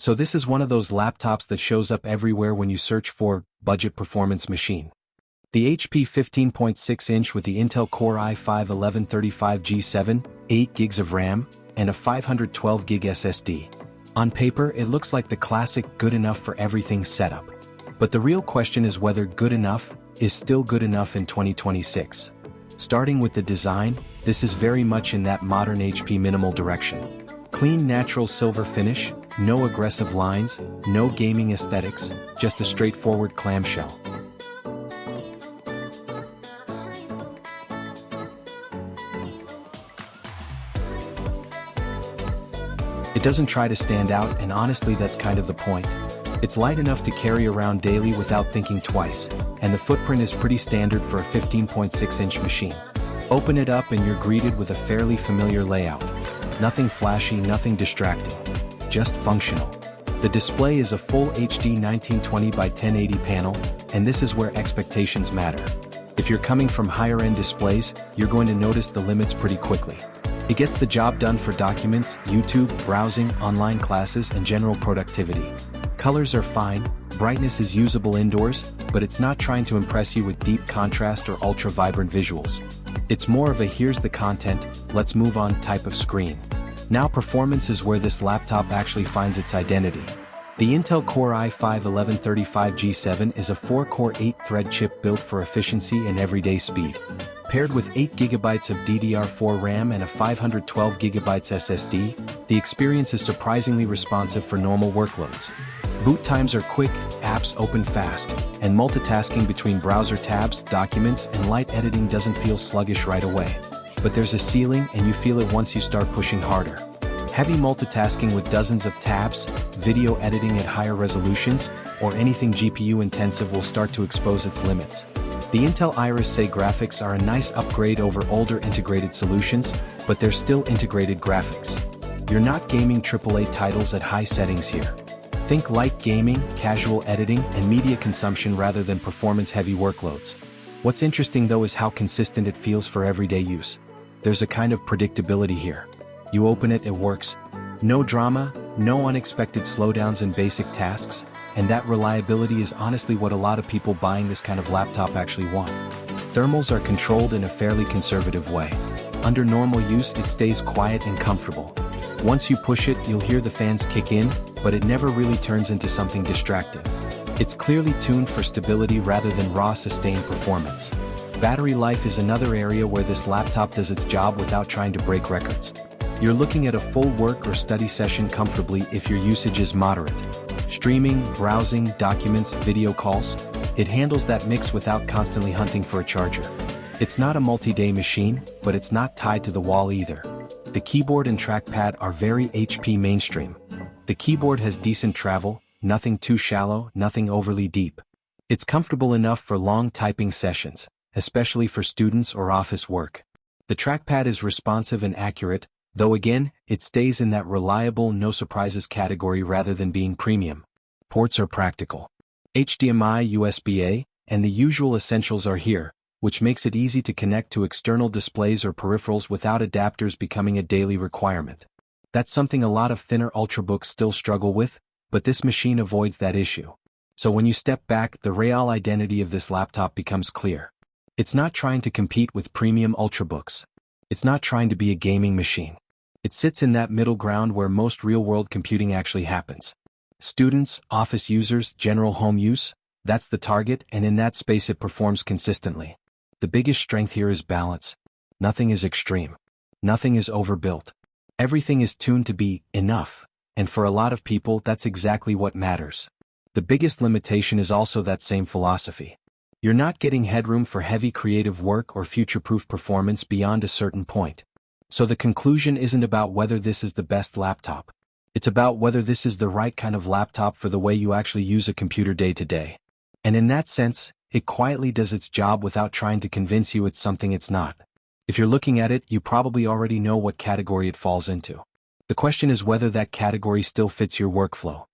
So this is one of those laptops that shows up everywhere when you search for budget performance machine. The HP 15.6-inch with the Intel Core i5-1135G7, 8 gigs of RAM, and a 512GB SSD. On paper, it looks like the classic good enough for everything setup. But the real question is whether good enough is still good enough in 2026. Starting with the design, this is very much in that modern HP minimal direction. Clean natural silver finish, no aggressive lines, no gaming aesthetics, just a straightforward clamshell. It doesn't try to stand out, and honestly that's kind of the point. It's light enough to carry around daily without thinking twice, and the footprint is pretty standard for a 15.6-inch machine. Open it up and you're greeted with a fairly familiar layout. Nothing flashy, nothing distracting. Just functional. The display is a full HD 1920 by 1080 panel, and this is where expectations matter. If you're coming from higher-end displays, you're going to notice the limits pretty quickly. It gets the job done for documents, YouTube, browsing, online classes, and general productivity. Colors are fine, brightness is usable indoors, but it's not trying to impress you with deep contrast or ultra-vibrant visuals. It's more of a here's the content, let's move on type of screen. Now performance is where this laptop actually finds its identity. The Intel Core i5-1135G7 is a 4-core 8-thread chip built for efficiency and everyday speed. Paired with 8GB of DDR4 RAM and a 512GB SSD, the experience is surprisingly responsive for normal workloads. Boot times are quick, apps open fast, and multitasking between browser tabs, documents, and light editing doesn't feel sluggish right away. But there's a ceiling, and you feel it once you start pushing harder. Heavy multitasking with dozens of tabs, video editing at higher resolutions, or anything GPU intensive will start to expose its limits. The Intel Iris Xe graphics are a nice upgrade over older integrated solutions, but they're still integrated graphics. You're not gaming AAA titles at high settings here. Think light gaming, casual editing, and media consumption rather than performance-heavy workloads. What's interesting though is how consistent it feels for everyday use. There's a kind of predictability here. You open it, it works. No drama, no unexpected slowdowns in basic tasks, and that reliability is honestly what a lot of people buying this kind of laptop actually want. Thermals are controlled in a fairly conservative way. Under normal use, it stays quiet and comfortable. Once you push it, you'll hear the fans kick in, but it never really turns into something distracting. It's clearly tuned for stability rather than raw sustained performance. Battery life is another area where this laptop does its job without trying to break records. You're looking at a full work or study session comfortably if your usage is moderate. Streaming, browsing, documents, video calls, it handles that mix without constantly hunting for a charger. It's not a multi-day machine, but it's not tied to the wall either. The keyboard and trackpad are very HP mainstream. The keyboard has decent travel, nothing too shallow, nothing overly deep. It's comfortable enough for long typing sessions, especially for students or office work. The trackpad is responsive and accurate, though again, it stays in that reliable no surprises category rather than being premium. Ports are practical. HDMI, USB-A, and the usual essentials are here, which makes it easy to connect to external displays or peripherals without adapters becoming a daily requirement. That's something a lot of thinner ultrabooks still struggle with, but this machine avoids that issue. So when you step back, the real identity of this laptop becomes clear. It's not trying to compete with premium ultrabooks. It's not trying to be a gaming machine. It sits in that middle ground where most real-world computing actually happens. Students, office users, general home use, that's the target, and in that space it performs consistently. The biggest strength here is balance. Nothing is extreme. Nothing is overbuilt. Everything is tuned to be enough, and for a lot of people that's exactly what matters. The biggest limitation is also that same philosophy. You're not getting headroom for heavy creative work or future-proof performance beyond a certain point. So the conclusion isn't about whether this is the best laptop. It's about whether this is the right kind of laptop for the way you actually use a computer day to day. And in that sense, it quietly does its job without trying to convince you it's something it's not. If you're looking at it, you probably already know what category it falls into. The question is whether that category still fits your workflow.